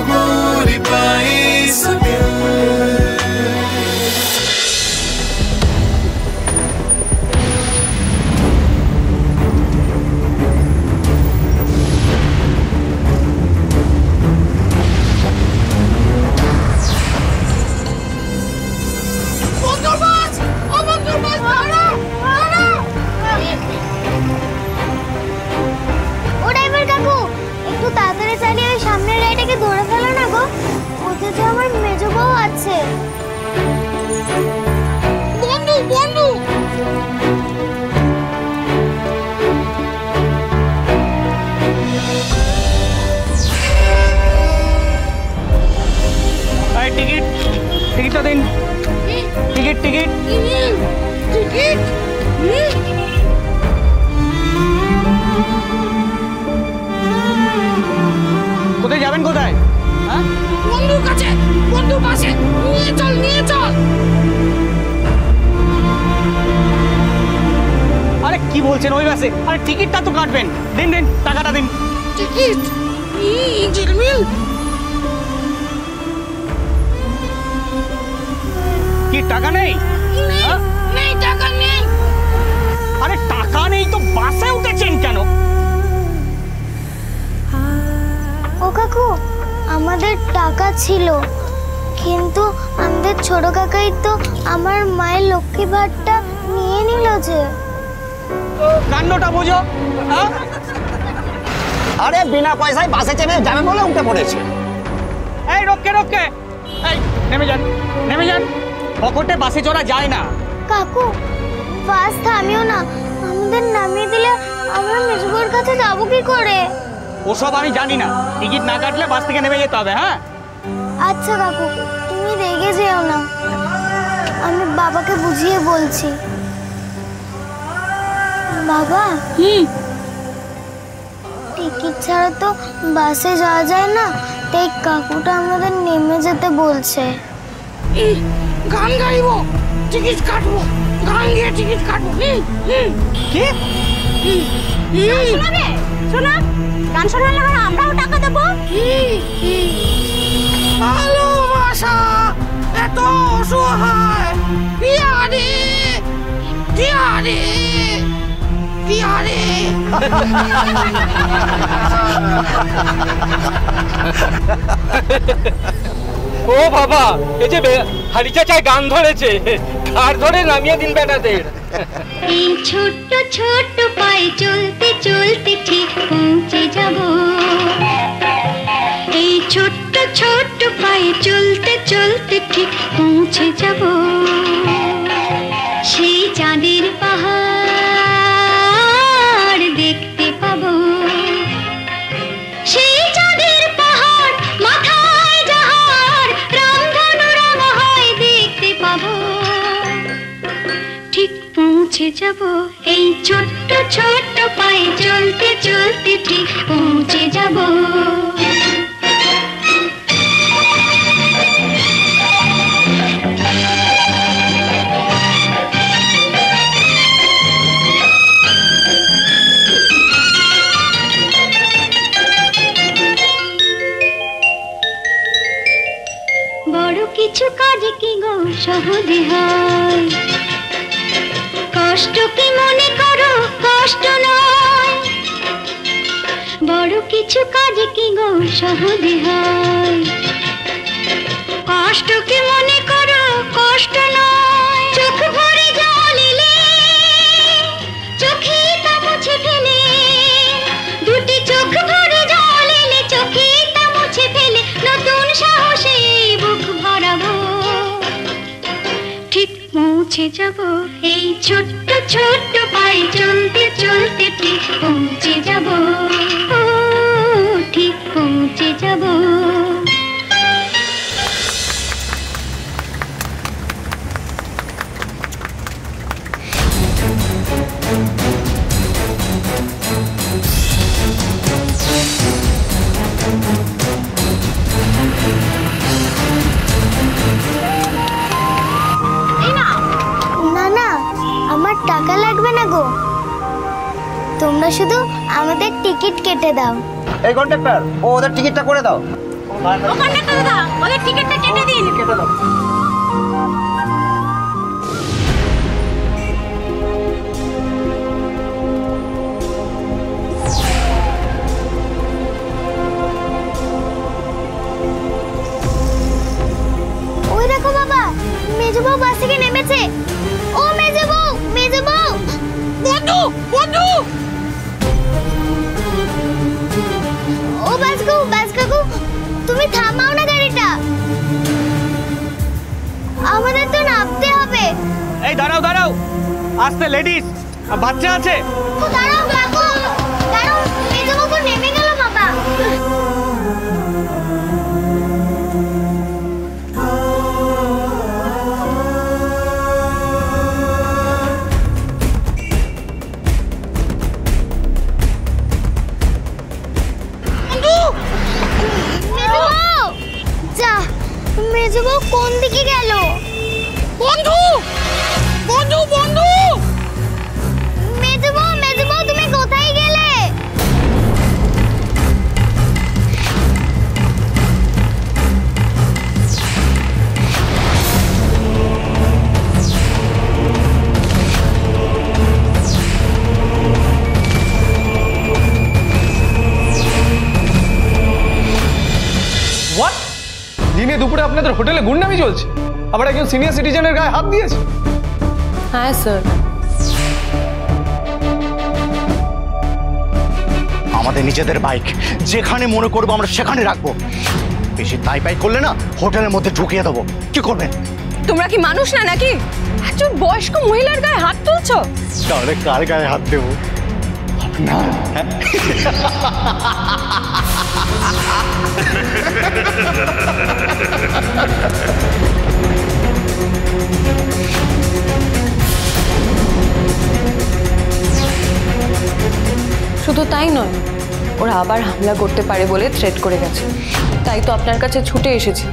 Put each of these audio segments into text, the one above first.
गोरी पाई सके কোথায় যাবেন? কোথায়? বন্ধুর কাছে, বন্ধুর পাশে নিয়ে চল, নিয়ে চল। আরে কি বলছেন? ওই বাসে? আরে টিকিটটা তো কাটবেন। দিন দিন, টাকাটা দিন। টিকিট? ঝিলমিল কি টাকা নেই? নেই, টাকা নেই। আরে টাকা নেই তো বাসে উঠেছেন কেন? ও কাকু, আমাদের টাকা ছিল, কিন্তু আমাদের ছোট কাকাই তো আমার মায়ের লক্ষ্মী ভাড়টা নিয়ে নিল যে। কান্নটা বুঝো। আরে বিনা পয়সায় বাসে চেপে যাবে বলে উঠে পড়েছে। এই রোকে রোকে, এই নেমে যান, নেমে যান। পকেটে বাসে চড়া যায় না। কাকু, বাস থামিও না, আমাদের নামিয়ে দিলে আমরা মেজবুর কাছে যাবো কি করে? ওসব আমি জানি না, টিকিট না কাটলে বাস থেকে নেমে যেতে হবে। হ্যাঁ আচ্ছা কাকু, তুমি রেগে যেও না, আমি বাবাকে বুঝিয়ে বলছি। বাবা, টিকিট ছাড়া তো বাসে যাওয়া যায় না, তাই কাকুটা আমাদের নেমে যেতে বলছে। গান গাইবো, টিকিট কাটবো, গান দিয়ে টিকিট কাটবো। কি শোনাবে? শোনা, গান শোনালে আমরাও টাকা দেবো। ভালোবাসা এত অসহায়, পিয়ারে পিয়ারে পিয়ারে। ও বাবা, এই যে হারি চাচায় গান ধরেছে, আর ধরে নামিয়ে দিন বেটাদের। এই ছোট্ট ছোট্ট পায়ে চলতে চলতে ঠিক পৌঁছে যাব। এই ছোট্ট ছোট্ট পায়ে চলতে চলতে ঠিক পৌঁছে যাব। সেই চাঁদের পাহাড় দেখতে পাবো। সেই চাঁদের পাহাড় মাথায় যাহার রামধনু রাঙা হয় দেখতে পাবো। ঠিক পৌঁছে যাব। এই ছোট্ট ছোট্ট পায়ে চলতে চলতে ঠিক পৌঁছে যাব। বড় কিছু কাজ কি গো সহজে হয়, কষ্ট কি মনে করো কষ্ট নয়। বড় কিছু কাজ কি গো সহজে হয়, কষ্ট কি মনে করো কষ্ট নয়। চোখ ভরে জল এলে চোখে তা মুছে ফেলে, দুটি চোখ ভরে জল এলে চোখে তা মুছে ফেলে নতুন সাহসে বুক ভরাবো। ঠিক পৌঁছে যাব। এই ছোট্ট ছোট্ট পায়ে চলতে চলতে ঠিক পৌঁছে যাব। ও ঠিক পৌঁছে যাব। টাকা লাগবে না গো, তোমরা শুধু আমাদের টিকিট কেটে দাও। এই কন্ডাক্টর, ও ওদের টিকিটটা করে দাও। ও কন্ডাক্টর দাদা, ওদের টিকিটটা কেটে দিন। কেটে দাও। ওই দেখো বাবা, মেজো বউ বাস থেকে নেমেছে। ও মেজো বউ, মেজো বউ। বন্ধু বন্ধু ও বাস কাকু, তুমি থামাও না গাড়িটা, আমাদের তো নামতে হবে। এই দাঁড়াও দাঁড়াও, আস্তে লেডিস, বাচ্চা আছে। দাঁড়াও কাকু, দাঁড়াও, মেজো বউ তো নেমে গেল বাবা। মেজো বউ কোন দিকে গেল? বন্ধু বন্ধু বন্ধু মেজো বউ তুমি কোথায় গেলে? হোয়াট? দিনে দুপুরে আপনাদের হোটেলে গুন্ডামি চলছে, আবার একজন সিনিয়র সিটিজেনের গায়ে হাত দিয়েছে। হ্যাঁ স্যার। আমাদের নিজেদের বাইক যেখানে মনে করবো আমরা সেখানে রাখবো, বেশি তাই পাই করলে না হোটেলের মধ্যে ঢুকিয়ে দেবো। কি করবেন? তোমরা কি মানুষ না নাকি? একজন বয়স্ক মহিলার গায়ে হাত তুলছো? তাহলে কার গায়ে হাত দেবো? না শুধু তাই নয়, ওরা আবার হামলা করতে পারে বলে থ্রেট করে গেছে। তাই তো আপনার কাছে ছুটে এসেছি,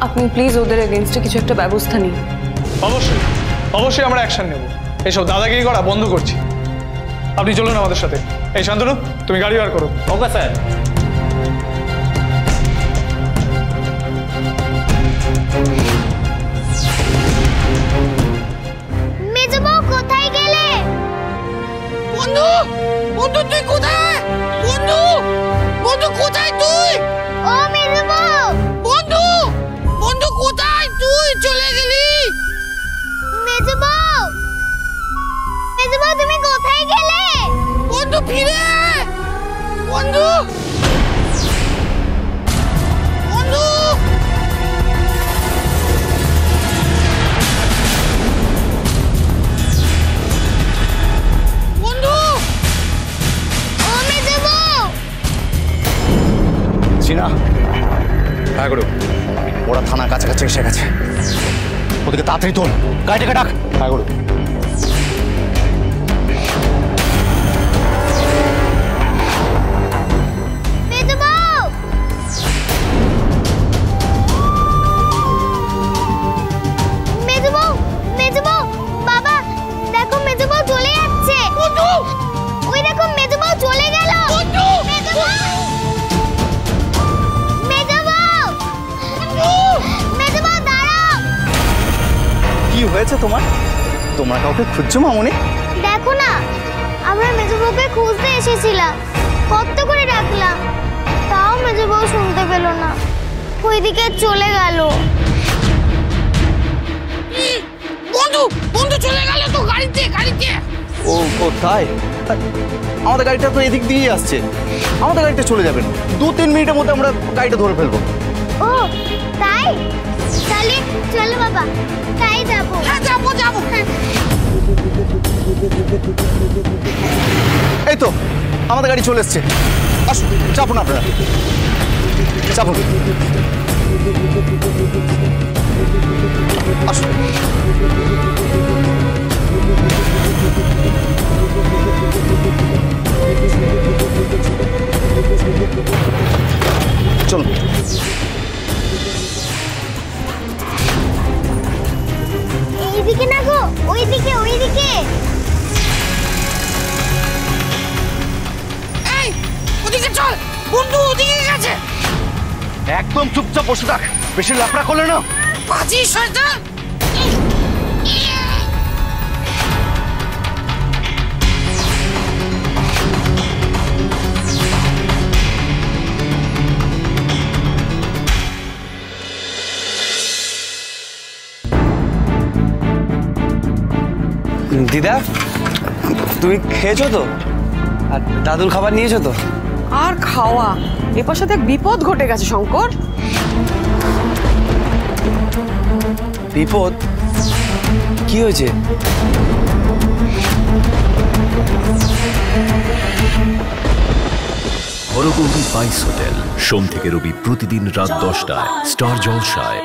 আপনি প্লিজ ওদের এগেইনস্টে কিছু একটা ব্যবস্থা নিন। অবশ্যই অবশ্যই আমরা অ্যাকশন নেব, এসব দাদাগিরি করা বন্ধ করছি। আপনি চলুন আমাদের সাথে। এই শান্তনু, তুমি গাড়ি বার করো। Okay sir. মেজো বউ কোথায় গেলে? বন্ধু বন্ধু তুই কোথায়? বন্ধু বন্ধু কোথায় তুই? ও মেজো বউ, বন্ধু বন্ধু কোথায় তুই? চলে গেলি? মেজো বউ তুমি কোথায় গেলে? বন্ধু ফিরে আয়! বন্ধু বন্ধু বন্ধু ও মেজো বউ। চিনা হ্যাঁ করো। ওরা থানার কাছাকাছি এসে গেছে, ওদেরকে তাড়াতাড়ি তোল, গাড়িটাকে ডাক। হ্যাঁ করো। মেজো বউ, মেজো বউ, বাবা দেখো মেজো বউ চলে যাচ্ছে। বন্ধু ওই দেখো মেজো বউ চলে গেল। বন্ধু মেজো বউ, মেজো বউ, মেজো বউ দাঁড়াও। কি হয়েছে তোমার? তোমরা কাউকে খুঁজছো মামুনি? দেখো না, আমরা মেজো বউকে খুঁজতে এসেছিলাম, কত করে ডাকলাম, তাও মেজো বউ শুনতে পেল না, ওইদিকে চলে গেল। বন্ধু বন্ধু চলে গেল তো গাড়িতে গাড়িতে। ও ও তাই? আমাদের গাড়িটা তো এদিক দিয়েই আসছে, আমাদের গাড়িটা চলে যাবে না, 2-3 মিনিটের মধ্যে আমরা গাড়িটা ধরে ফেলবো। ও তাই? তাহলে চলো বাবা, তাই যাবো। হ্যাঁ যাবো যাবো। এই তো আমাদের গাড়ি চলে এসছে, আসুন চাপুন আপনারা, চাপুন আসুন। চলুন। এইদিকে না গো, ওইদিকে ওইদিকে। এই ওদিকে চল, বন্ধু ওদিকে গেছে। একদম চুপচাপ বসে থাক, বেশি লাফড়া করলে না। বাজি শয়তান। দিদা, তুমি খেয়েছো তো? আর দাদুর খাবার নিয়েছো তো? আর খাওয়া, এরপর সাথে বিপদ ঘটে গেছে শঙ্কর। বিপদ? কি হয়েছে? হরগৌরী স্পাইস হোটেল, সোম থেকে রবি প্রতিদিন রাত 10টায় স্টার জলসায়।